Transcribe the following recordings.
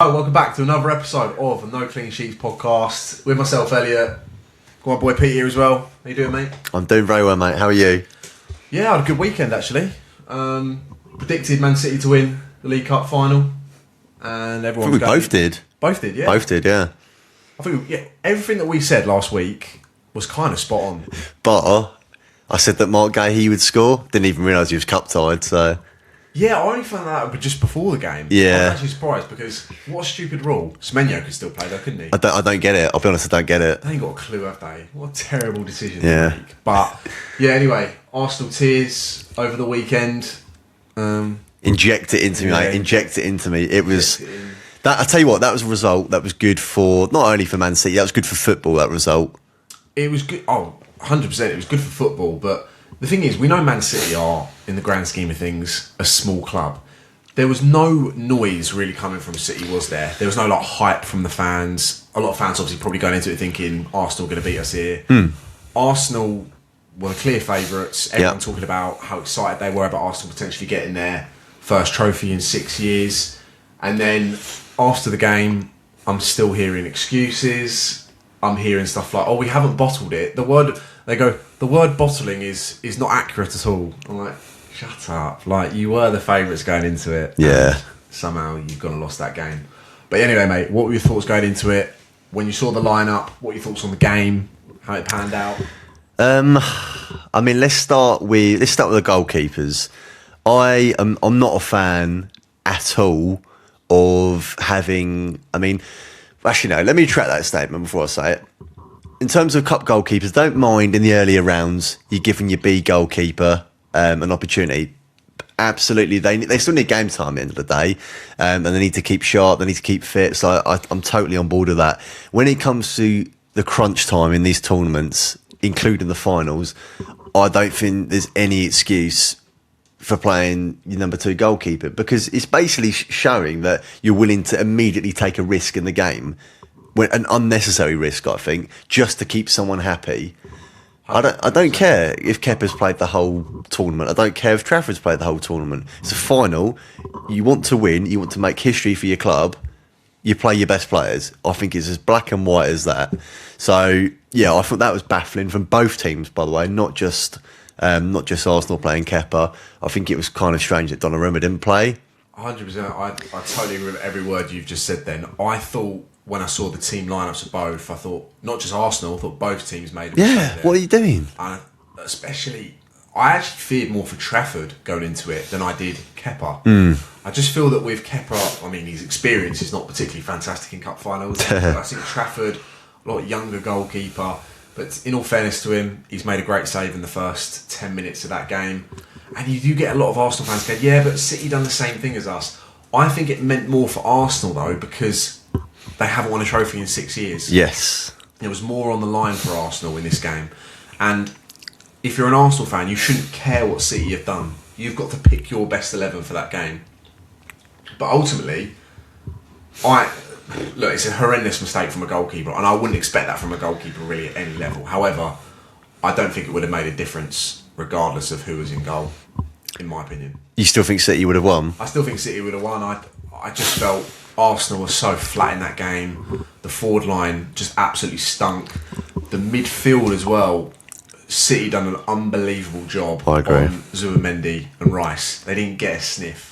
Oh, welcome back to another episode of the No Clean Sheets podcast with myself, Elliot. Got my boy Pete here as well. How you doing, mate? I'm doing very well, mate. How are you? Yeah, I had a good weekend actually. Predicted Man City to win the League Cup final, and everyone. Both did. Both did, yeah. Both did, yeah. I think everything that we said last week was kind of spot on. But I said that Mark Gahey would score. Didn't even realise he was cup tied. So yeah, I only found that out just before the game. Yeah, I was actually surprised because what a stupid rule. Semenyo could still play though, couldn't he? I don't get it. I'll be honest, I don't get it. They ain't got a clue, have they? What a terrible decision Yeah. to make. But yeah, anyway, Arsenal tears over the weekend. Inject it into me, mate. Inject it into me. It was that. I tell you what, that was a result that was good for not only for Man City. That was good for football. That result. It was good. 100%. It was good for football. But the thing is, we know Man City are, in the grand scheme of things, a small club. There was no noise really coming from City, was there? There was no hype from the fans. A lot of fans obviously probably going into it thinking Arsenal are going to beat us here. Arsenal were the clear favourites. Everyone talking about how excited they were about Arsenal potentially getting their first trophy in 6 years. And then after the game, I'm still hearing excuses. I'm hearing stuff like, we haven't bottled it. The word bottling is not accurate at all. I'm like, shut up. You were the favourites going into it. Yeah. Somehow you've gone and lost that game. But anyway, mate, what were your thoughts going into it? When you saw the lineup, what were your thoughts on the game? How it panned out? I mean, let's start with the goalkeepers. I'm not a fan at all of having. I mean, actually, no. Let me retract that statement before I say it. In terms of cup goalkeepers, don't mind in the earlier rounds you're giving your B goalkeeper an opportunity. Absolutely, they still need game time at the end of the day, and they need to keep sharp. They need to keep fit. So I'm totally on board with that. When it comes to the crunch time in these tournaments, including the finals, I don't think there's any excuse for playing your number 2 goalkeeper, because it's basically showing that you're willing to immediately take a risk in the game, an unnecessary risk, I think, just to keep someone happy. I don't care if Kepa's played the whole tournament. I don't care if Trafford's played the whole tournament. It's a final. You want to win. You want to make history for your club. You play your best players. I think it's as black and white as that. So yeah, I thought that was baffling from both teams, by the way, not just Arsenal playing Kepa. I think it was kind of strange that Donnarumma didn't play. 100%. I totally agree with every word you've just said then. I thought when I saw the team lineups of both, I thought not just Arsenal, I thought both teams made a mistake there. What are you doing? And especially, I actually feared more for Trafford going into it than I did Kepa. I just feel that with Kepa, I mean, his experience is not particularly fantastic in cup finals. I think Trafford, a lot younger goalkeeper, but in all fairness to him, he's made a great save in the first 10 minutes of that game. And you do get a lot of Arsenal fans going, yeah, but City done the same thing as us. I think it meant more for Arsenal, though, because they haven't won a trophy in 6 years. Yes. There was more on the line for Arsenal in this game. And if you're an Arsenal fan, you shouldn't care what City have done. You've got to pick your best 11 for that game. But ultimately, look, it's a horrendous mistake from a goalkeeper, and I wouldn't expect that from a goalkeeper really at any level. However, I don't think it would have made a difference regardless of who was in goal, in my opinion. You still think City would have won? I still think City would have won. I just felt Arsenal was so flat in that game. The forward line just absolutely stunk. The midfield as well. City done an unbelievable job I agree. on Zubimendi and Rice. They didn't get a sniff.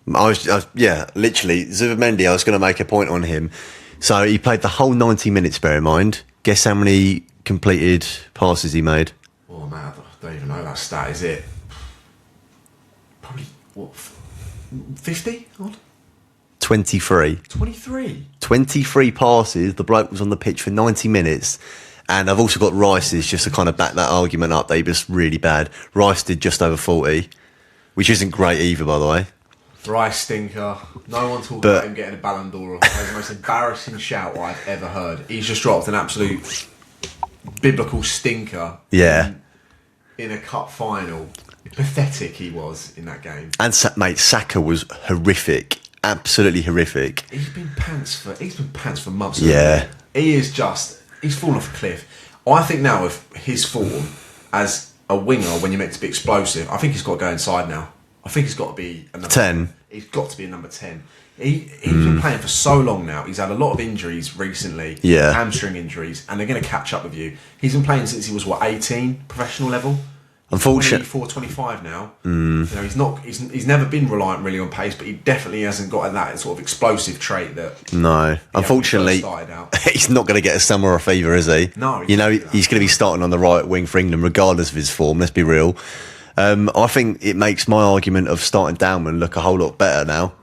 Literally, Zubimendi, I was going to make a point on him. So he played the whole 90 minutes, bear in mind. Guess how many completed passes he made? Oh, man, I don't even know that stat. Is it probably, 50 odd? 23. 23? 23 passes. The bloke was on the pitch for 90 minutes. And I've also got Rice's, just to kind of back that argument up. They were just really bad. Rice did just over 40, which isn't great either, by the way. Rice stinker. No one talked about him getting a Ballon d'Or. That was the most embarrassing shout I've ever heard. He's just dropped an absolute biblical stinker. Yeah. In a cup final. Pathetic he was in that game. And mate, Saka was horrific. Absolutely horrific. He's been pants for months. Yeah. He's fallen off a cliff. I think now with his form as a winger when you're meant to be explosive, I think he's got to go inside now. I think he's got to be a number 10. He's got to be a number 10. He's been playing for so long now. He's had a lot of injuries recently, hamstring injuries, and they're going to catch up with you. He's been playing since he was 18, professional level. Unfortunately, 24, 25 now. You know, he's never been reliant really on pace, but he definitely hasn't got that sort of explosive trait that. No, unfortunately, he's not going to get a summer off either, is he? No, you know, he's going to be starting on the right wing for England, regardless of his form. Let's be real. I think it makes my argument of starting Downman look a whole lot better now.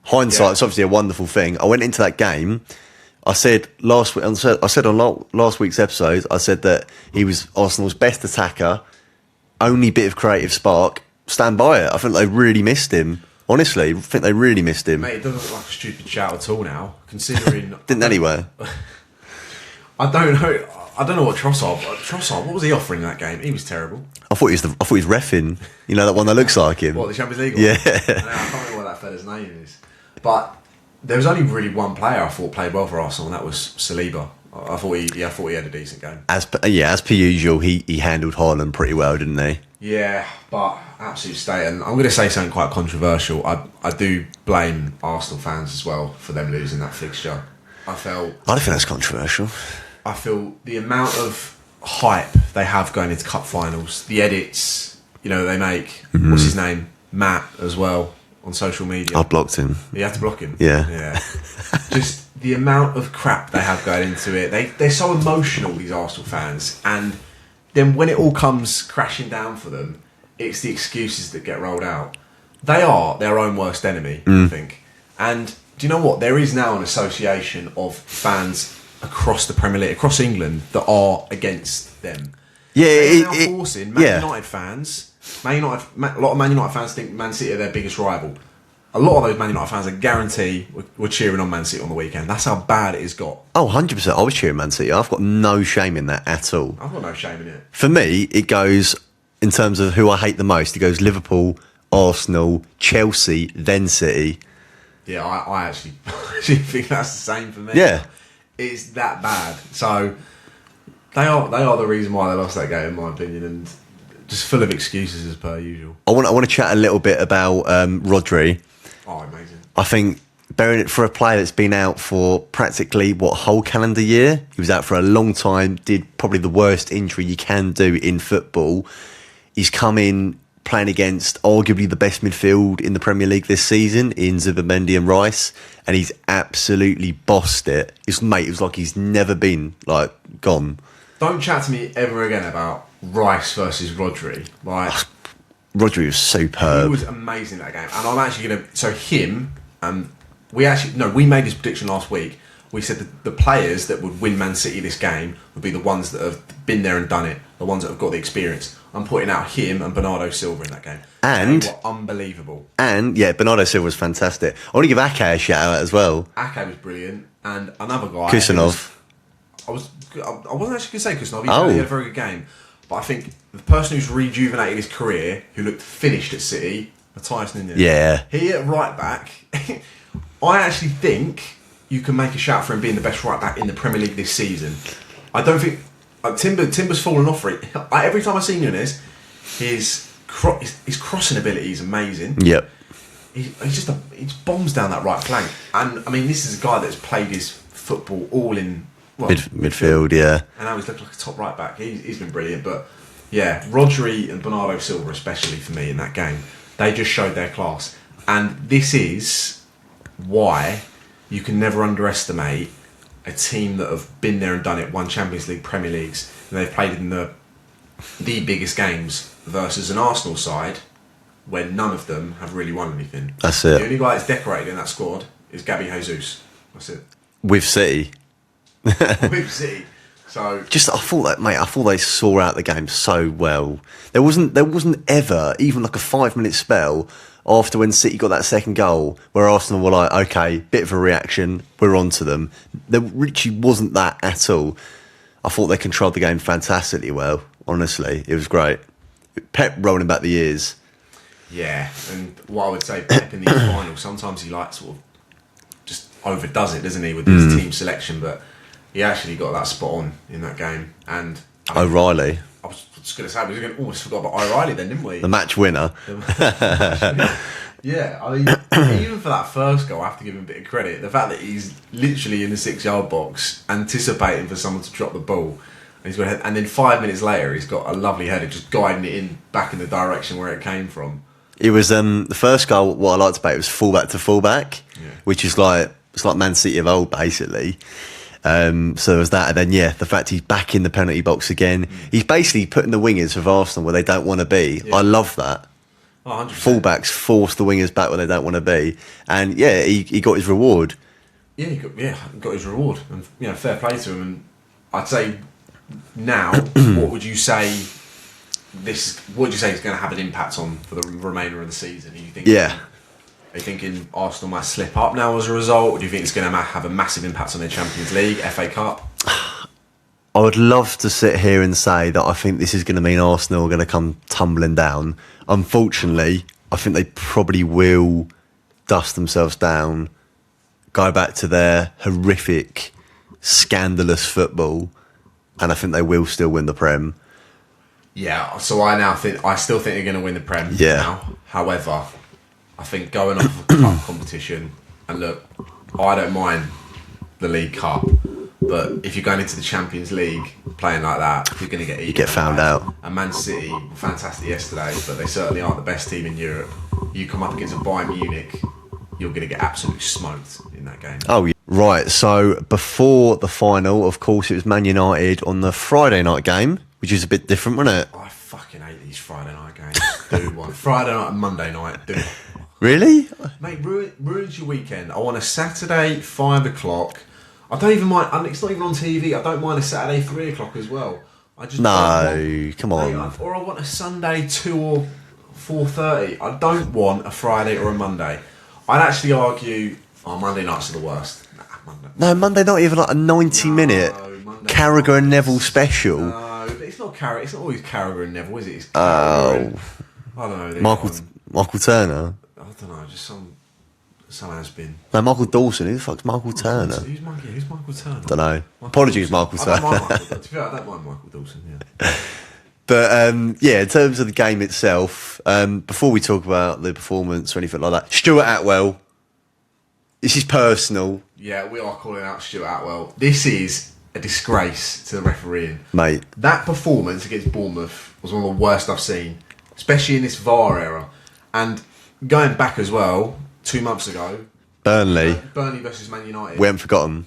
Hindsight's obviously a wonderful thing. I went into that game. I said last week. I said on last week's episode. I said that he was Arsenal's best attacker. Only bit of creative spark. Stand by it. I think they really missed him. Honestly, I think they really missed him. Mate, it doesn't look like a stupid shout at all now. Considering didn't anywhere. I don't know what Trossard. What was he offering in that game? He was terrible. I thought he was reffing. You know that one that looks like him. What, the Champions League? Yeah. I can't remember what that fella's name is. But there was only really one player I thought played well for Arsenal, and that was Saliba. I thought he had a decent game. As per usual, he handled Haaland pretty well, didn't he? Yeah, but absolute state. And I'm going to say something quite controversial. I do blame Arsenal fans as well for them losing that fixture. I don't think that's controversial. I feel the amount of hype they have going into cup finals, the edits, they make. What's his name? Matt as well on social media. I blocked him. You had to block him? Yeah. Just the amount of crap they have going into it. They're so emotional, these Arsenal fans. And then when it all comes crashing down for them, it's the excuses that get rolled out. They are their own worst enemy, I think. And do you know what? There is now an association of fans across the Premier League, across England, that are against them. Yeah, they're now forcing Man United fans. A lot of Man United fans think Man City are their biggest rival. A lot of those Man United fans, I guarantee, were cheering on Man City on the weekend. That's how bad it has got. Oh, 100%. I was cheering Man City. I've got no shame in that at all. I've got no shame in it. For me, it goes, in terms of who I hate the most, it goes Liverpool, Arsenal, Chelsea, then City. Yeah, I actually think that's the same for me. Yeah. It's that bad. So, they are the reason why they lost that game, in my opinion, and just full of excuses as per usual. I want to chat a little bit about Rodri. Oh, amazing. I think, bearing it for a player that's been out for practically, whole calendar year? He was out for a long time, did probably the worst injury you can do in football. He's come in playing against arguably the best midfield in the Premier League this season in Zubimendi and Rice, and he's absolutely bossed it. It was like he's never been, gone. Don't chat to me ever again about Rice versus Rodri. Rodri was superb. He was amazing in that game. And I'm actually going to... So him... we made this prediction last week. We said that the players that would win Man City this game would be the ones that have been there and done it. The ones that have got the experience. I'm putting out him and Bernardo Silva in that game. And... They were unbelievable. And, Bernardo Silva was fantastic. I want to give Ake a shout out as well. Ake was brilliant. And another guy... Kusanov. I wasn't actually going to say Kusanov. He had a very good game. But I think the person who's rejuvenated his career, who looked finished at City, Matthias Nunes. Yeah. He at right back. I actually think you can make a shout for him being the best right back in the Premier League this season. I don't think Timber's fallen off for it. Every time I see Nunes, his crossing ability is amazing. Yep. He bombs down that right flank, and I mean this is a guy that's played his football all in. Midfield, yeah. And now he's looked like a top right back. He's been brilliant. But yeah, Rodri and Bernardo Silva, especially for me in that game, they just showed their class. And this is why you can never underestimate a team that have been there and done it, won Champions League, Premier Leagues, and they've played in the biggest games versus an Arsenal side where none of them have really won anything. That's it. The only guy that's decorated in that squad is Gabby Jesus. That's it. With City. With City. So I thought they saw out the game so well. There wasn't ever even like a 5-minute spell after when City got that second goal where Arsenal were like, okay, bit of a reaction, we're on to them. There literally wasn't that at all. I thought they controlled the game fantastically well. Honestly, it was great. Pep rolling back the years. Yeah, and what I would say, Pep in these finals, sometimes he sort of just overdoes it, doesn't he, with his team selection, but he actually got that spot on in that game. And O'Reilly. I was just going to say, we almost forgot about O'Reilly then, didn't we? The match winner. Yeah, I mean, even for that first goal, I have to give him a bit of credit. The fact that he's literally in the 6-yard box, anticipating for someone to drop the ball, and then 5 minutes later, he's got a lovely header, just guiding it back in the direction where it came from. It was the first goal. What I liked about it was fullback to fullback, which is like it's like Man City of old, basically. So there was that, and then the fact he's back in the penalty box again. He's basically putting the wingers of Arsenal where they don't want to be. I love that. Oh, 100%. Fullbacks force the wingers back where they don't want to be, and he got his reward. Yeah, he got his reward, and fair play to him. And I'd say now, what would you say is going to have an impact on for the remainder of the season? Are you thinking? Yeah. Are you thinking Arsenal might slip up now as a result? Or do you think it's going to have a massive impact on their Champions League, FA Cup? I would love to sit here and say that I think this is going to mean Arsenal are going to come tumbling down. Unfortunately, I think they probably will dust themselves down, go back to their horrific, scandalous football, and I think they will still win the Prem. Yeah, so I still think they're going to win the Prem now. However, I think going off of cup competition, and look, I don't mind the League Cup, but if you're going into the Champions League playing like that, you're going to get eaten. You get found out. And Man City were fantastic yesterday, but they certainly aren't the best team in Europe. You come up against a Bayern Munich, you're going to get absolutely smoked in that game. Oh, yeah. Right. So before the final, of course, it was Man United on the Friday night game, which is a bit different, wasn't it? I fucking hate these Friday night games. Do one. Friday night and Monday night. Do it. Really? Mate, ruins your weekend. I want a Saturday 5 o'clock. I don't even mind. It's not even on TV. I don't mind a Saturday 3 o'clock as well. I just come on. Or I want a Sunday 2 or 4:30. I don't want a Friday or a Monday. I'd actually argue, Monday nights are the worst. Monday not even like a 90-minute Carragher and Neville special. No, but it's not Carragher. It's not always Carragher and Neville, is it? It's I don't know. Michael Turner. I don't know. Just some has been. No, Michael Dawson. Who the fuck's Michael Turner? Who's Michael Turner? Don't know. Apologies, Michael Turner. To be fair, I don't mind Michael Dawson. Yeah. But in terms of the game itself, before we talk about the performance or anything like that, Stuart Atwell. This is personal. Yeah, we are calling out Stuart Atwell. This is a disgrace to the refereeing. Mate. That performance against Bournemouth was one of the worst I've seen, especially in this VAR era. And going back as well, 2 months ago, Burnley versus Man United. We haven't forgotten.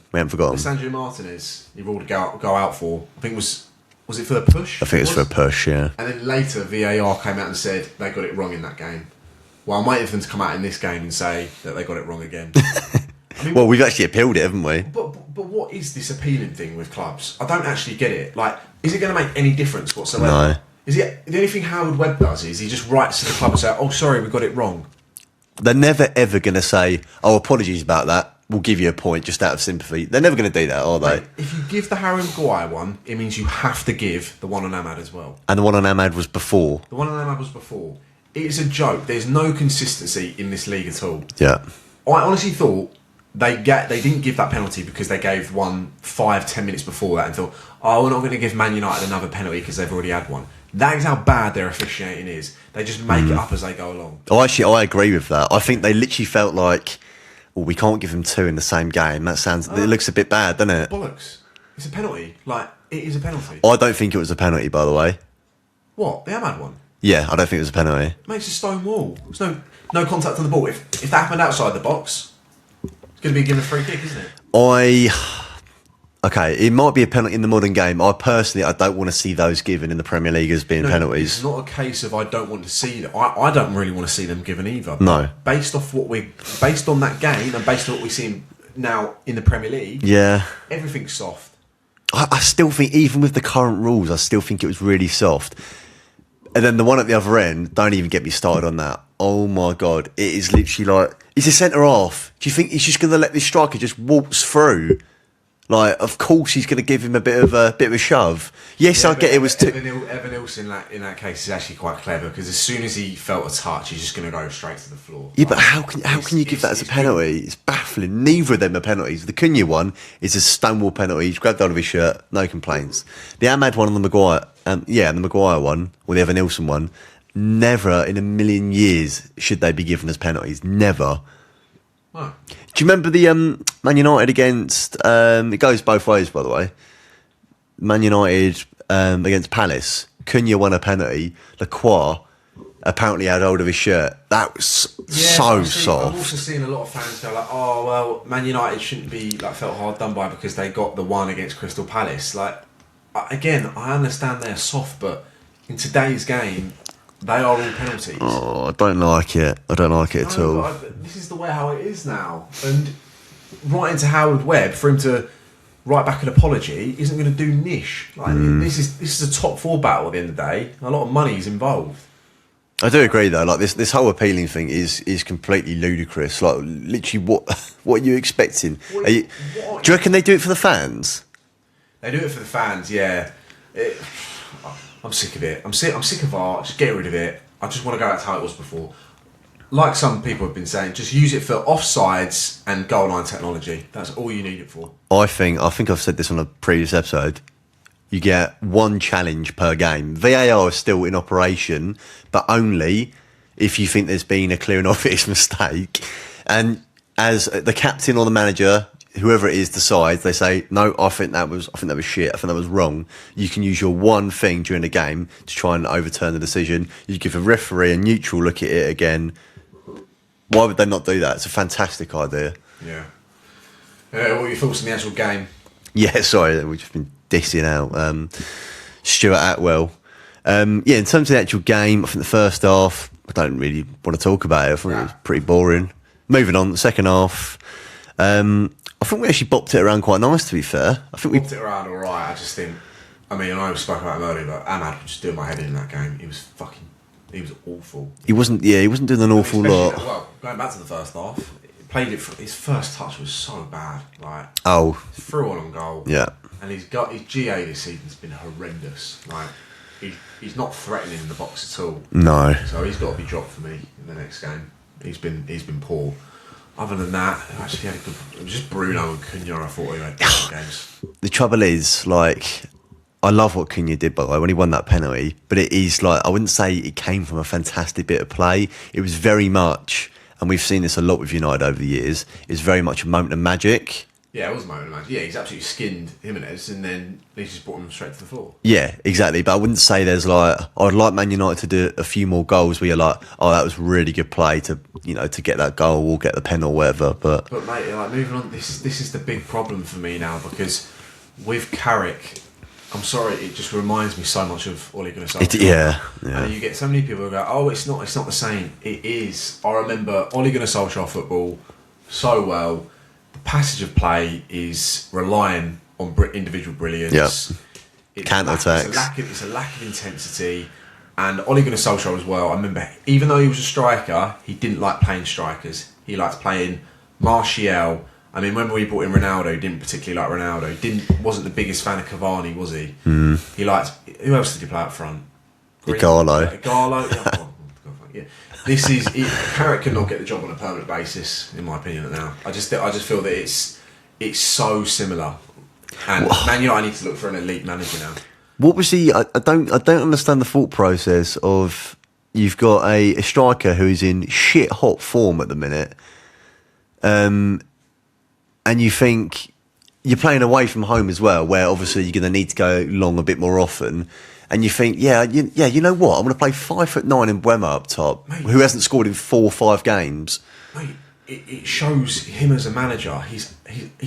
Sandro Martinez, he ruled to go out for. I think was it for the push? I think it was for a push, yeah. And then later, VAR came out and said they got it wrong in that game. Well, I'm waiting for them to come out in this game and say that they got it wrong again. I mean, well, we've actually appealed it, haven't we? But what is this appealing thing with clubs? I don't actually get it. Like, is it going to make any difference whatsoever? No. Is it the only thing Howard Webb does is he just writes to the club and says, "Oh, sorry, we got it wrong." They're never ever going to say, "Oh, apologies about that. We'll give you a point just out of sympathy." They're never going to do that, are they? Mate, if you give the Harry Maguire one, it means you have to give the one on Ahmad as well. And the one on Ahmad was before. The one on Ahmad was before. It's a joke. There's no consistency in this league at all. Yeah. I honestly thought they didn't give that penalty because they gave one 5-10 minutes before that and thought, oh, we're not going to give Man United another penalty because they've already had one. That is how bad their officiating is. They just make it up as they go along. Oh, actually, I agree with that. I think they literally felt like, well, we can't give them 2 in the same game. It looks a bit bad, doesn't it? Bollocks. It's a penalty. Like, it is a penalty. I don't think it was a penalty, by the way. What? The Ahmad one? Yeah, I don't think it was a penalty. Mate, it's a stone wall. There's no contact on the ball. If that happened outside the box, it's going to be given a free kick, isn't it? Okay, it might be a penalty in the modern game. I don't want to see those given in the Premier League as being penalties. It's not a case of I don't want to see them. I don't really want to see them given either. No. Based on that game and based on what we see now in the Premier League, everything's soft. I still think, even with the current rules, I still think it was really soft. And then the one at the other end, don't even get me started on that. Oh my God, it is literally like, he's a centre half. Do you think he's just going to let this striker just waltz through? Like, of course he's going to give him a bit of a shove. Yes, I get it was Evan Nilsson in that case is actually quite clever because as soon as he felt a touch, he's just going to go straight to the floor. Yeah, but how can you give that as a penalty? It's baffling. Neither of them are penalties. The Cunha one is a stonewall penalty. He's grabbed out of his shirt, no complaints. The Ahmad one and the Maguire, the Maguire one, or the Evan Nilsson one, never in a million years should they be given as penalties. Never. Oh. Do you remember the Man United against? It goes both ways, by the way. Man United against Palace. Cunha won a penalty. Lacroix apparently had hold of his shirt. That was so soft. I've also seen a lot of fans go like, "Oh well, Man United shouldn't be like felt hard done by because they got the one against Crystal Palace." Like, again, I understand they're soft, but in today's game, they are all penalties. Oh, I don't like it. I don't like it at all. This is the way how it is now. And writing to Howard Webb for him to write back an apology isn't going to do niche. Like this is a top 4 battle at the end of the day. A lot of money is involved. I do agree though. Like this whole appealing thing is completely ludicrous. Like literally, what are you expecting? Do you reckon they do it for the fans? They do it for the fans, yeah. I'm sick of it. I'm sick of art. Just get rid of it. I just want to go back to how it was before. Like some people have been saying, just use it for offsides and goal line technology. That's all you need it for. I think I've said this on a previous episode. You get 1 challenge per game. VAR is still in operation, but only if you think there's been a clear and obvious mistake. And as the captain or the manager, whoever it is, decides, they say, no, I think that was shit. I think that was wrong. You can use your one thing during the game to try and overturn the decision. You give a referee a neutral look at it again. Why would they not do that? It's a fantastic idea. Yeah. What are your thoughts on the actual game? Yeah, sorry, we've just been dissing out Stuart Atwell. In terms of the actual game, I think the first half, I don't really want to talk about it. I think it was pretty boring. Moving on, the second half, I think we actually bopped it around quite nice, to be fair. I think we bopped it around all right. I just think, I know we spoke about him earlier, but Ahmad was just doing my head in that game. He was awful. He wasn't doing an awful lot. Well, going back to the first half, played it for his first touch was so bad. Like, threw on goal. Yeah. And his GA this season's been horrendous. Like, he's not threatening in the box at all. No. So he's got to be dropped for me in the next game. He's been poor. Other than that, actually had a good. It was just Bruno and Cunha. I thought he had good games. The trouble is, like, I love what Cunha did, by the way, when he won that penalty. But it is like, I wouldn't say it came from a fantastic bit of play. It was very much, and we've seen this a lot with United over the years. It's very much a moment of magic. Yeah, it was a moment of magic. Yeah, he's absolutely skinned Jimenez, and then they just brought him straight to the floor. Yeah, exactly. But I wouldn't say there's like, I'd like Man United to do a few more goals where you're like, oh, that was really good play to get that goal or get the pen or whatever. But mate, like, moving on, this is the big problem for me now, because with Carrick, I'm sorry, it just reminds me so much of Ole Gunnar Solskjaer. Yeah. And you get so many people who go, oh, it's not the same. It is. I remember Ole Gunnar Solskjaer football so well. The passage of play is relying on individual brilliance. Yep. Counter-attacks. It's a lack of intensity. And Ole Gunnar Solskjaer as well, I remember, even though he was a striker, he didn't like playing strikers. He liked playing Martial. I mean, when we brought in Ronaldo, he didn't particularly like Ronaldo. He wasn't the biggest fan of Cavani, was he? He liked... Who else did he play up front? Igalo. Yeah. Carrick cannot get the job on a permanent basis, in my opinion. Now, I just feel that it's so similar, and Man United need to look for an elite manager now. What was he? I don't understand the thought process of, you've got a striker who's in shit hot form at the minute, and you think you're playing away from home as well, where obviously you're going to need to go long a bit more often. And you think, you know what? I'm going to play 5'9" Mbeumo up top, mate, who hasn't scored in 4 or 5 games. Mate, it shows him as a manager. He's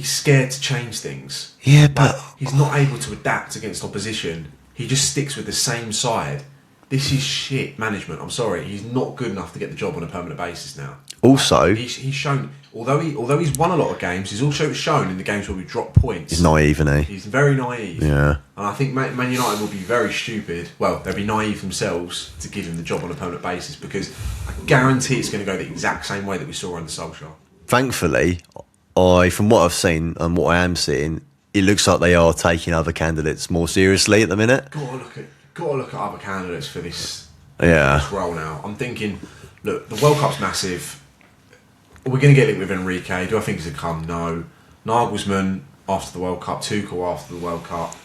scared to change things. Yeah, but he's not able to adapt against opposition. He just sticks with the same side. This is shit management. I'm sorry, he's not good enough to get the job on a permanent basis now. Also, he's shown, although he's won a lot of games, he's also shown in the games where we dropped points. He's naive, isn't he? He's very naive. Yeah. And I think Man United will be very stupid. Well, they'll be naive themselves to give him the job on a permanent basis, because I guarantee it's going to go the exact same way that we saw under Solskjaer. Thankfully, from what I've seen and what I am seeing, it looks like they are taking other candidates more seriously at the minute. Got to look at other candidates for this role now. I'm thinking, look, the World Cup's massive. We're going to get linked with Enrique. Do I think he's going to come? No. Nagelsmann after the World Cup, Tuchel after the World Cup.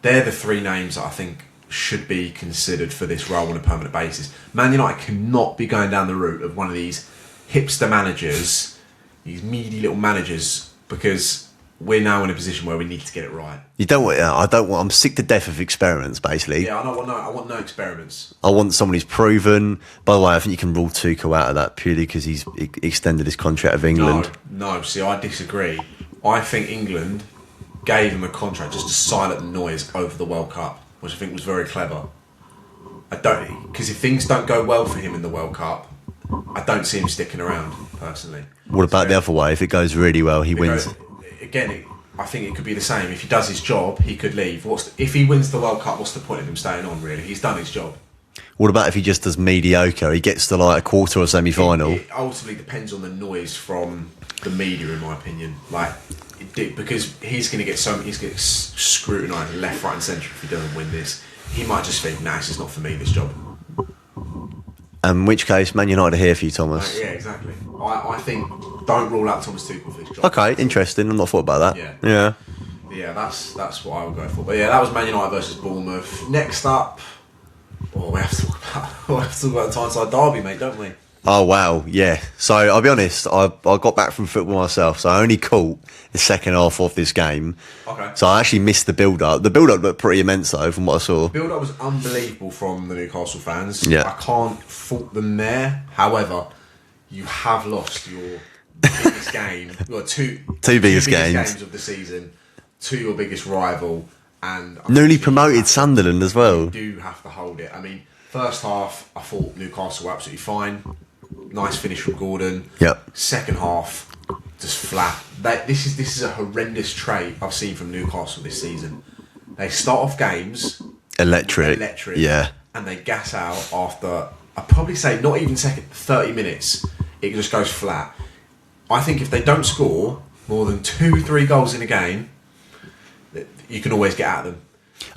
They're the 3 names that I think should be considered for this role on a permanent basis. Man United cannot be going down the route of one of these hipster managers, these meaty little managers, because we're now in a position where we need to get it right. You don't want. I don't want. I'm sick to death of experiments. Basically, Yeah, I want no experiments. I want someone who's proven. By the way, I think you can rule Tuchel out of that purely because he's extended his contract with England. No. See, I disagree. I think England gave him a contract just to silence the noise over the World Cup, which I think was very clever. Because if things don't go well for him in the World Cup, I don't see him sticking around personally. What about the other way? If it goes really well, he wins. I think it could be the same. If he does his job, he could leave. If he wins the World Cup, what's the point of him staying on, really? He's done his job. What about if he just does mediocre? He gets to like a quarter or semi-final. It ultimately depends on the noise from the media, in my opinion. Because he's going to get scrutinised left, right and centre if he doesn't win this. He might just think, nah, this is not for me, this job. In which case, Man United are here for you, Thomas. Yeah, exactly. I think don't rule out Thomas Tuchel for this job. Okay, interesting. I've not thought about that. Yeah, that's what I would go for. But yeah, that was Man United versus Bournemouth. Next up, we have to talk about the Tyneside derby, mate, don't we? Oh wow, yeah. So I'll be honest, I got back from football myself, so I only caught the second half of this game. Okay. So I actually missed the build-up. The build-up looked pretty immense though, from what I saw. Build-up was unbelievable from the Newcastle fans. Yeah. I can't fault them there. However, you have lost your biggest game. Well, two biggest games of the season to your biggest rival, and newly promoted Sunderland as well. You do have to hold it. I mean, first half, I thought Newcastle were absolutely fine. Nice finish from Gordon. Yep. Second half, just flat. This is a horrendous trait I've seen from Newcastle this season. They start off games electric, yeah, and they gas out after, I'd probably say not even 30 minutes. It just goes flat. I think if they don't score more than 2-3 goals in a game, you can always get at them.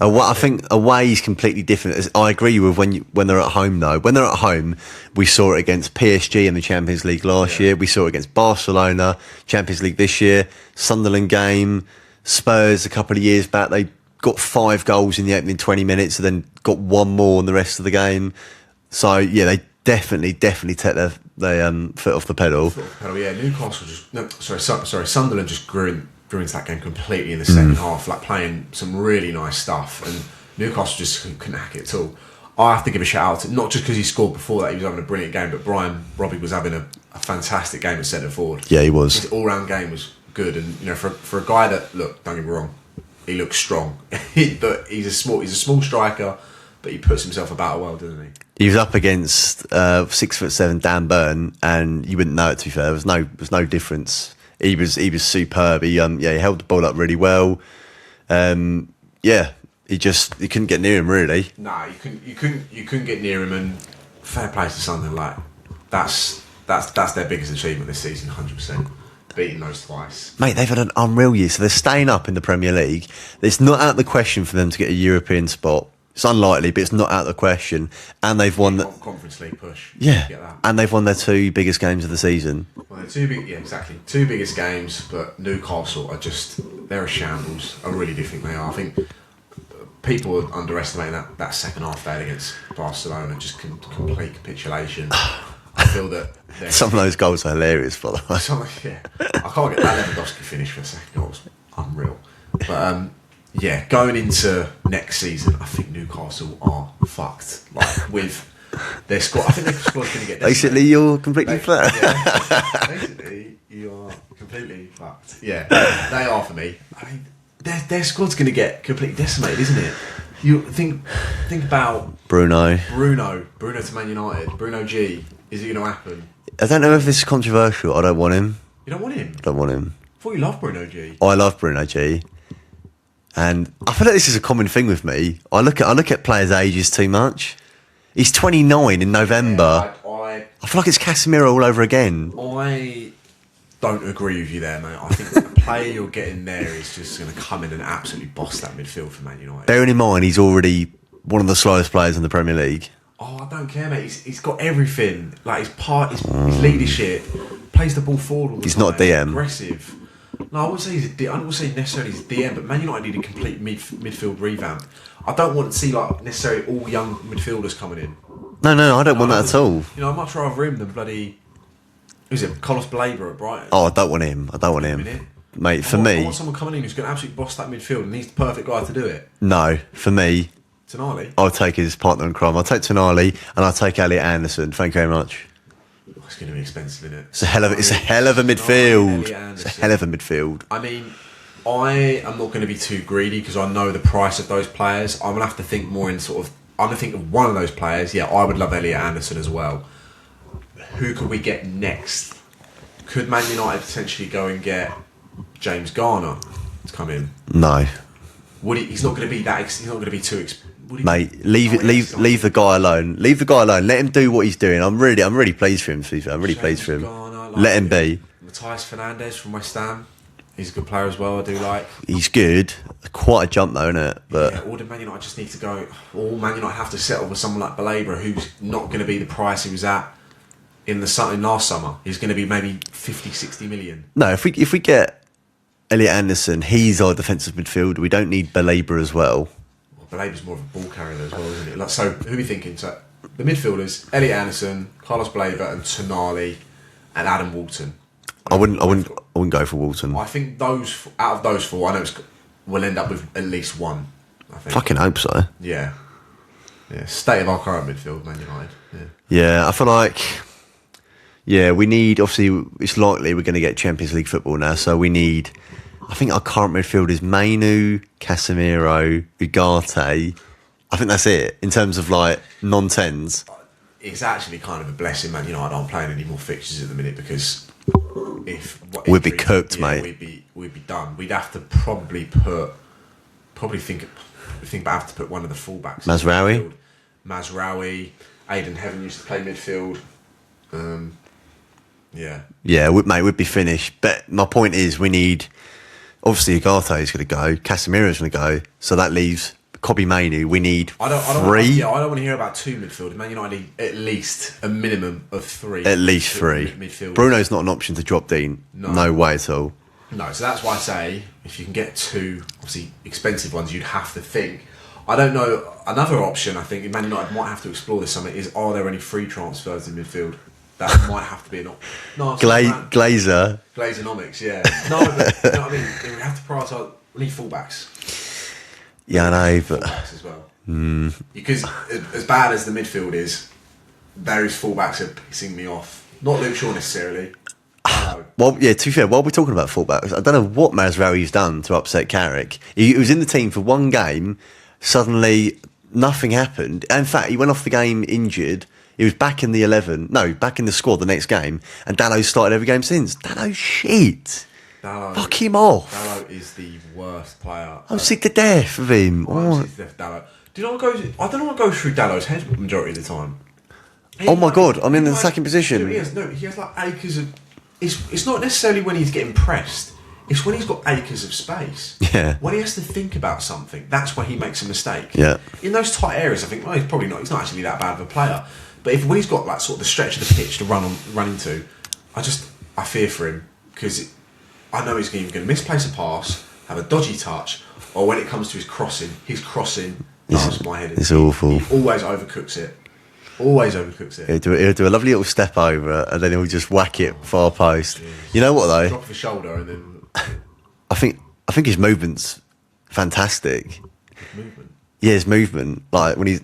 I think away is completely different. I agree with when they're at home though. When they're at home, we saw it against PSG in the Champions League last year. We saw it against Barcelona, Champions League this year. Sunderland game, Spurs a couple of years back. They got 5 goals in the opening 20 minutes and then got one more in the rest of the game. So yeah, they definitely take their foot off the pedal. Yeah, Newcastle Sunderland just grew into that game completely in the second half, like playing some really nice stuff, and Newcastle just couldn't hack it at all. I have to give a shout out to, not just because he scored before that, he was having a brilliant game, but Robbie was having a fantastic game at centre forward. Yeah, he was. His all-round game was good, and for a guy that, look, don't get me wrong, he looks strong, but he's a small striker, but he puts himself about well, doesn't he? He was up against 6'7" Dan Burn, and you wouldn't know it. To be fair, there was no difference. He was superb. He held the ball up really well. He couldn't get near him really. Nah, you couldn't get near him, and fair play to something like that's their biggest achievement this season, 100%. Beating those twice. Mate, they've had an unreal year. So they're staying up in the Premier League. It's not out of the question for them to get a European spot. It's unlikely, but it's not out of the question. And they've won the Conference League push. Yeah, and they've won their 2 biggest games of the season. Well, they're exactly. 2 biggest games, but Newcastle they're a shambles. I really do think they are. I think people are underestimating that second half day against Barcelona, just complete capitulation. I feel that some of those goals are hilarious, by the way. I can't get that Lewandowski finish for a second goal. It was unreal. But going into next season, I think Newcastle are fucked. Like with their squad, I think their squad's going to get decimated. Basically, you're completely flat. Yeah, basically, you are completely fucked. Yeah, they are for me. I mean, their squad's going to get completely decimated, isn't it? You think about Bruno to Man United. Bruno G. Is it going to happen? I don't know if this is controversial. I don't want him. You don't want him? I don't want him. I thought you loved Bruno G. I love Bruno G. And I feel like this is a common thing with me. I look at players' ages too much. He's 29 in November. Yeah, I feel like it's Casemiro all over again. I don't agree with you there, mate. I think the player you're getting there is just going to come in and absolutely boss that midfield for Man United. Bearing in mind, he's already one of the slowest players in the Premier League. Oh, I don't care, mate. He's got everything. Like his leadership, plays the ball forward all the time. He's not a DM. Aggressive. No, I wouldn't say necessarily he's a DM, but Man United need a complete midfield revamp. I don't want to see like necessarily all young midfielders coming in. No, I don't want that at all. You know, I'd much rather him than bloody. Who's it? Carlos Baleba at Brighton. Oh, I don't want him. Mate, for me... I want someone coming in who's going to absolutely boss that midfield, and he's the perfect guy to do it. No, for me... Tonali? I'll take his partner in crime. I'll take Tonali, and I'll take Elliot Anderson. Thank you very much. It's going to be expensive, isn't it? It's a hell of a midfield. It's a hell of a midfield. I mean, I am not going to be too greedy because I know the price of those players. I'm going to have to think more in sort of... I'm going to think of one of those players. Yeah, I would love Elliot Anderson as well. Who could we get next? Could Man United potentially go and get James Garner to come in? No. Would he? He's not going to be that. He's not going to be too. Mate, leave the guy alone. Leave the guy alone. Let him do what he's doing. I'm really pleased for him. I'm really pleased for him. Garner, let him be. Matthias Fernandes from West Ham. He's a good player as well. I do like. He's good. Quite a jump though, isn't it? But yeah, all the Man United just need to go. All Man United have to settle with someone like Baleba, who's not going to be the price he was at in last summer. He's going to be maybe 50, 60 million. No, if we get Elliot Anderson, he's our defensive midfielder. We don't need Baleba as well. Baleba's more of a ball carrier as well, isn't it? Like, so who are we thinking? So the midfielders: Elliot Anderson, Carlos Baleba, and Tonali, and Adam Walton. I wouldn't go for Walton. I think those out of those four, I know we'll end up with at least one. I think. Fucking hope so. Yeah. State of our current midfield, Man United. Yeah, I feel like. Yeah, we need. Obviously, it's likely we're going to get Champions League football now, so we need. I think our current midfield is Mainu, Casemiro, Ugarte. I think that's it in terms of like non-tens. It's actually kind of a blessing, Man United aren't playing any more fixtures at the minute because we'd be cooked, mate. We'd be done. We'd have to probably think about have to put one of the fullbacks. Mazraoui, Aidan Heaven used to play midfield. Yeah, we'd be finished. But my point is, we need. Obviously, Ugarte is going to go. Casemiro's going to go. So that leaves Kobbie Mainoo. We need three. I don't want to hear about two midfielders. Man United need at least a minimum of three. At least three. Midfielders. Bruno's not an option to drop Dean. No way at all. No, so that's why I say if you can get two, obviously expensive ones, you'd have to think. I don't know. Another option I think Man United might have to explore this summer is: are there any free transfers in midfield? That might have to be an option. No, Glazeronomics, yeah. No, but, you know what I mean? We have to prioritise. We need fullbacks. Yeah, I know, but fullbacks as well. Because as bad as the midfield is, those fullbacks are pissing me off. Not Luke Shaw necessarily. Well, yeah. To be fair, while we're talking about fullbacks, I don't know what Mazraoui's done to upset Carrick. He was in the team for one game. Suddenly, nothing happened. In fact, he went off the game injured. He was back in back in the squad the next game, and Dalot's started every game since. Dalot's shit. Fuck him off. Dalot is the worst player. I'm sick to death of him. I don't know what goes through Dalot's head the majority of the time. Oh my god, I'm in the second position. He has like acres of... It's not necessarily when he's getting pressed. It's when he's got acres of space. Yeah. When he has to think about something, that's when he makes a mistake. Yeah. In those tight areas, I think, well, he's not actually that bad of a player. But when he's got like sort of the stretch of the pitch to run into, I fear for him because I know he's either going to misplace a pass, have a dodgy touch, or when it comes to his crossing does my head in. It's awful. He always overcooks it. He'll do a lovely little step over, and then he'll just whack it far post. You know what though? Drop the shoulder and then. I think his movement's fantastic. Movement. Yeah, his movement. Like when he's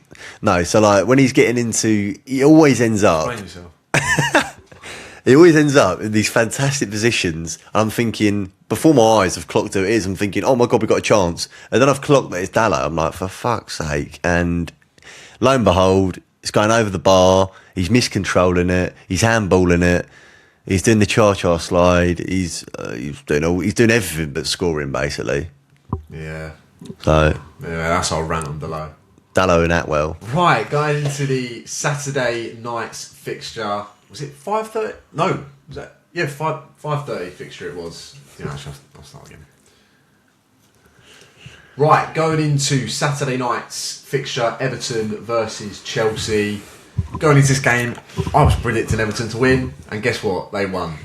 getting into, he always ends up. Explain yourself. He always ends up in these fantastic positions. And I'm thinking, before my eyes have clocked who it is, I'm thinking, oh my god, we got a chance. And then I've clocked that it's Dalot. I'm like, for fuck's sake. And lo and behold, it's going over the bar. He's miscontrolling it. He's handballing it. He's doing the cha-cha slide. He's doing everything but scoring, basically. Yeah. So that's our rant on Dalot. Dalot and Atwell. Right, going into the Saturday night's fixture. Was it 5:30? No, was that? Yeah, 5:30 fixture it was. Yeah, I'll start again. Right, going into Saturday night's fixture, Everton versus Chelsea. Going into this game, I was predicting Everton to win, and guess what? They won.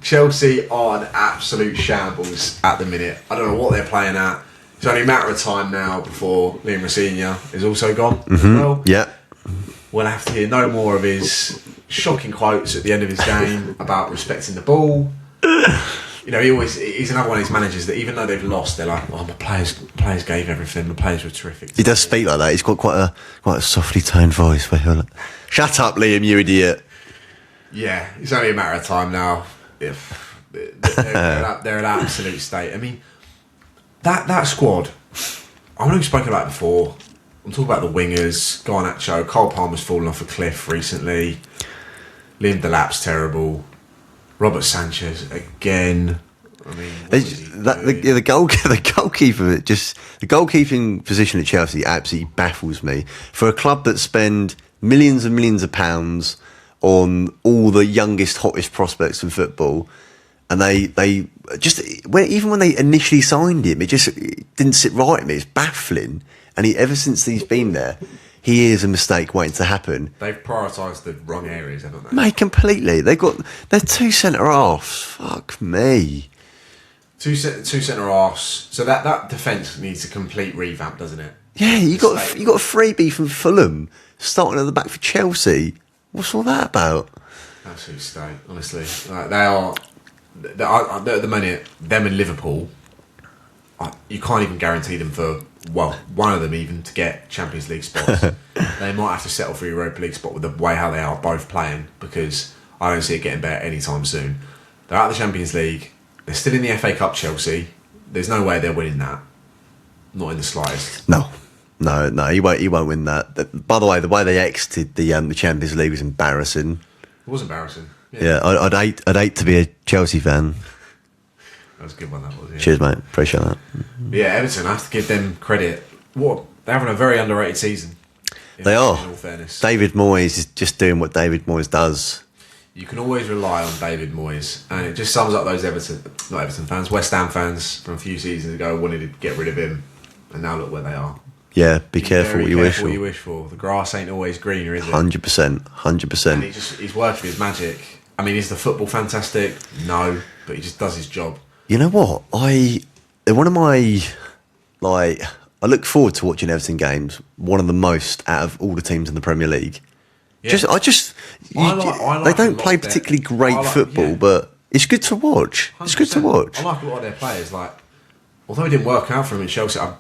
Chelsea are an absolute shambles at the minute. I don't know what they're playing at. It's only a matter of time now before Liam Rosenior is also gone as well. Yeah. We'll have to hear no more of his shocking quotes at the end of his game about respecting the ball. You know, he's another one of these managers that even though they've lost, they're like, "Oh, my players gave everything. The players were terrific." He does speak like that. He's got quite a softly toned voice. Where he'll like, "Shut up, Liam, you idiot." Yeah, it's only a matter of time now. If they're an absolute state. I mean, that squad. I know we've spoken about it before. I'm talking about the wingers. Garnacho, Cole Palmer's fallen off a cliff recently. Liam Delap's terrible. Robert Sanchez again. I mean, the goalkeeper, just the goalkeeping position at Chelsea absolutely baffles me. For a club that spend millions and millions of pounds on all the youngest, hottest prospects in football, and they just even when they initially signed him, it didn't sit right with me. It's baffling, and ever since he's been there, he is a mistake waiting to happen. They've prioritised the wrong areas, haven't they? Mate, completely. They're two centre halves. Fuck me. Two centre halves. So that defence needs a complete revamp, doesn't it? Yeah, you got a freebie from Fulham starting at the back for Chelsea. What's all that about? Absolute state, honestly. Like, they are at the minute. Them and Liverpool. You can't even guarantee them for one of them even to get Champions League spots. They might have to settle for Europa League spot with the way how they are both playing, because I don't see it getting better anytime soon. They're out of the Champions League. They're still in the FA Cup. Chelsea. There's no way they're winning that. Not in the slightest. No, he won't win that. By the way they exited the Champions League was embarrassing. It was embarrassing. Yeah, I'd hate to be a Chelsea fan. That was a good one, that was. Yeah. Cheers, mate. Appreciate that. Yeah, Everton, I have to give them credit. They're having a very underrated season. They are. In all fairness. David Moyes is just doing what David Moyes does. You can always rely on David Moyes, and it just sums up those not Everton fans, West Ham fans from a few seasons ago wanted to get rid of him, and now look where they are. Yeah, be careful what you wish for. What you wish for. The grass ain't always greener, is it? 100%. And he's working his magic. I mean, is the football fantastic? No, but he just does his job. You know what? I look forward to watching Everton games. One of the most out of all the teams in the Premier League. Yeah. They don't play particularly great football, but it's good to watch. 100%. It's good to watch. I like a lot of their players. Like, although it didn't work out for him in Chelsea, I'm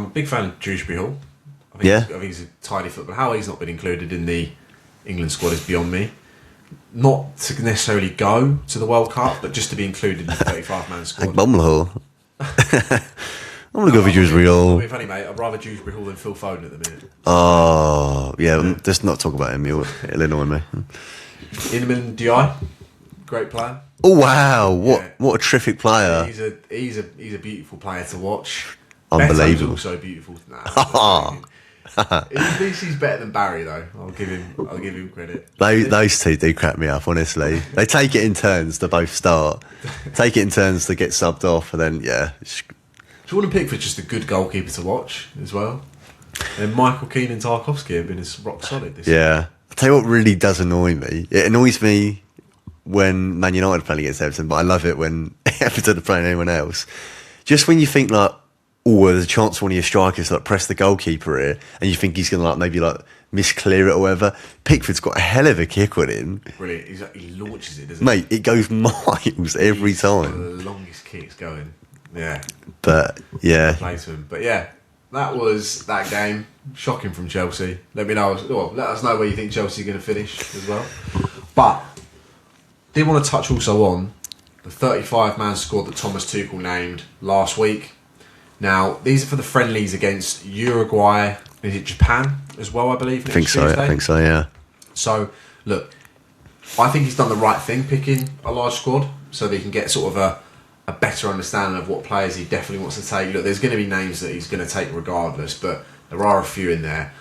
a big fan of Dewsbury Hall. I think he's a tidy footballer. How he's not been included in the England squad is beyond me. Not to necessarily go to the World Cup, but just to be included in the 35-man squad. I'm going to go for Dewsbury Hall. It's funny, mate. I'd rather Dewsbury Hall than Phil Foden at the minute. Oh, yeah. Let's not talk about him. It'll annoy me. Iliman Ndiaye, great player. Oh, wow. What a terrific player. He's a beautiful player to watch. Unbelievable. Also beautiful. At least he's better than Barry, though. I'll give him credit. Those two do crack me up, honestly. They take it in turns to both start. Take it in turns to get subbed off, and then, yeah. Jordan Pickford's just a good goalkeeper to watch as well. And Michael Keane and Tarkowski have been rock solid this year. I'll tell you what really does annoy me. It annoys me when Man United are playing against Everton, but I love it when Everton are playing anyone else. Just when you think like, oh, there's a chance for one of your strikers to press the goalkeeper here, and you think he's going to maybe misclear it or whatever. Pickford's got a hell of a kick on him. Brilliant. He launches it, doesn't Mate, it goes miles every time. One of the longest kicks going. Yeah. But, yeah. Play to him. But, yeah, that was that game. Shocking from Chelsea. Let us know where you think Chelsea are going to finish as well. But, did want to touch also on the 35-man squad that Thomas Tuchel named last week. Now, these are for the friendlies against Uruguay. Is it Japan as well, I believe? I think so, yeah. So, look, I think he's done the right thing picking a large squad so that he can get sort of a better understanding of what players he definitely wants to take. Look, there's going to be names that he's going to take regardless, but there are a few in there.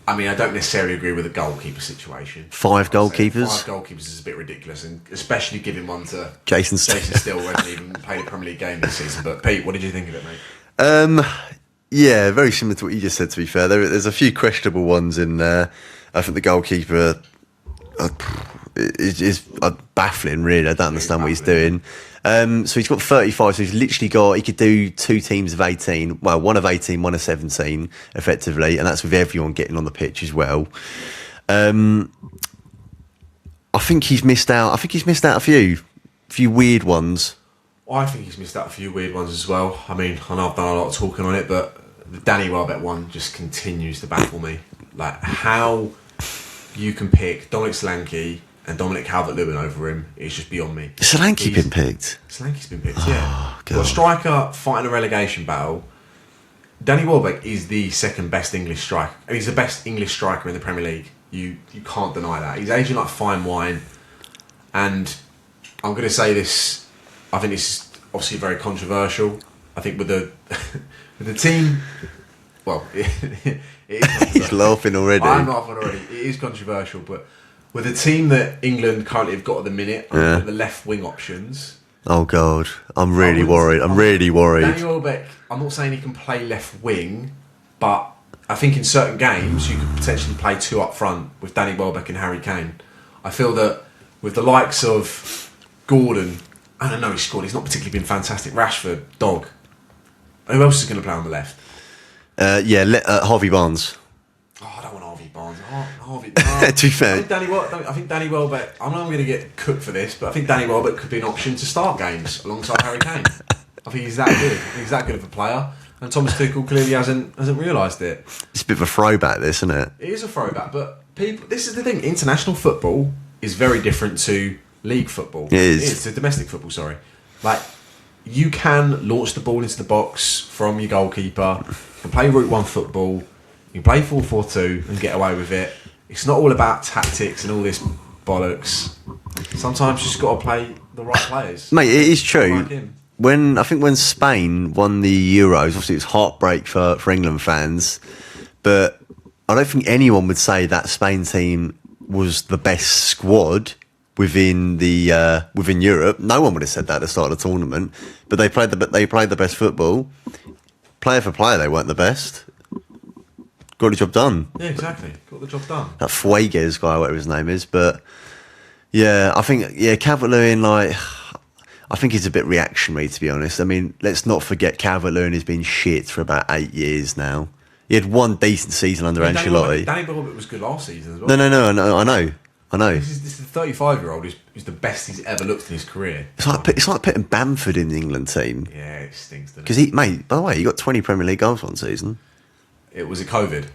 I mean, I don't necessarily agree with the goalkeeper situation. 5 goalkeepers? 5 goalkeepers is a bit ridiculous, and especially giving one to Jason Steele, who hasn't even played a Premier League game this season. But Pete, what did you think of it, mate? Yeah, very similar to what you just said, to be fair. There's a few questionable ones in there. I think the goalkeeper is baffling, really. I don't understand what he's doing. So he's got 35. So he's literally got. He could do 2 teams of 18. Well, one of 18, one of 17, effectively, and that's with everyone getting on the pitch as well. I think he's missed out. I think he's missed out a few weird ones. I think he's missed out a few weird ones as well. I mean, I know I've done a lot of talking on it, but the Danny Welbeck one just continues to baffle me. Like, how you can pick Dominic Solanke and Dominic Calvert-Lewin over him is just beyond me. Solanke been picked? Solanke's been picked, yeah. God. Got a striker fighting a relegation battle. Danny Welbeck is the second best English striker. And he's the best English striker in the Premier League. You can't deny that. He's aging like fine wine. And I'm going to say this, I think this is obviously very controversial. I think with the team, well, it is He's laughing already. I'm laughing already. It is controversial, but with the team that England currently have got at the minute, the left wing options. Oh God, I'm really worried. I'm really worried. Danny Welbeck, I'm not saying he can play left wing, but I think in certain games you could potentially play 2 up front with Danny Welbeck and Harry Kane. I feel that with the likes of Gordon, I don't know, he scored. He's not particularly been fantastic. Rashford, dog. Who else is going to play on the left? Harvey Barnes. Oh, I don't want Harvey Barnes. Harvey. To be fair, I think Danny Welbeck. I'm not going to get cooked for this, but I think Danny Welbeck could be an option to start games alongside Harry Kane. I think he's that good. He's that good of a player, and Thomas Tuchel clearly hasn't realised it. It's a bit of a throwback, this, isn't it? It is a throwback, but people. This is the thing. International football is very different to league football. It is. It's to domestic football. Sorry, like you can launch the ball into the box from your goalkeeper. You can play Route 1 football. You can play 4-4-2 and get away with it. It's not all about tactics and all this bollocks. Sometimes you just got to play the right players. Mate, it is true. Like him. When Spain won the Euros, obviously it was heartbreak for England fans, but I don't think anyone would say that Spain team was the best squad within Europe. No one would have said that at the start of the tournament, but they played the best football. Player for player, they weren't the best. Got the job done. Yeah, exactly. Got the job done. That Fuegues guy, whatever his name is, but yeah, I think Calvert-Lewin, like, I think he's a bit reactionary, to be honest. I mean, let's not forget Calvert-Lewin has been shit for about 8 years now. He had one decent season under Ancelotti. Danny Welbeck was good last season as well. No, I know. This is the 35-year-old who's the best he's ever looked in his career. It's like putting Bamford in the England team. Yeah, it stinks, doesn't it? Because mate, by the way, he got 20 Premier League goals one season. It was a COVID.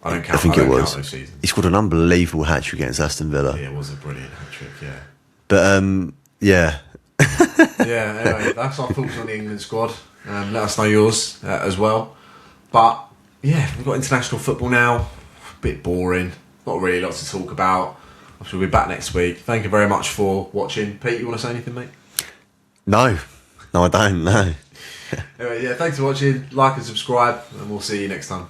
I don't count. I think it was. Those seasons. He scored an unbelievable hat-trick against Aston Villa. Yeah, it was a brilliant hat-trick, yeah. But, yeah. Yeah, anyway, that's our thoughts on the England squad. Let us know yours as well. But, yeah, we've got international football now. A bit boring. Not really lots to talk about. I'm sure we'll be back next week. Thank you very much for watching. Pete, you want to say anything, mate? No, I don't, no. Anyway, yeah, thanks for watching. Like and subscribe, and we'll see you next time.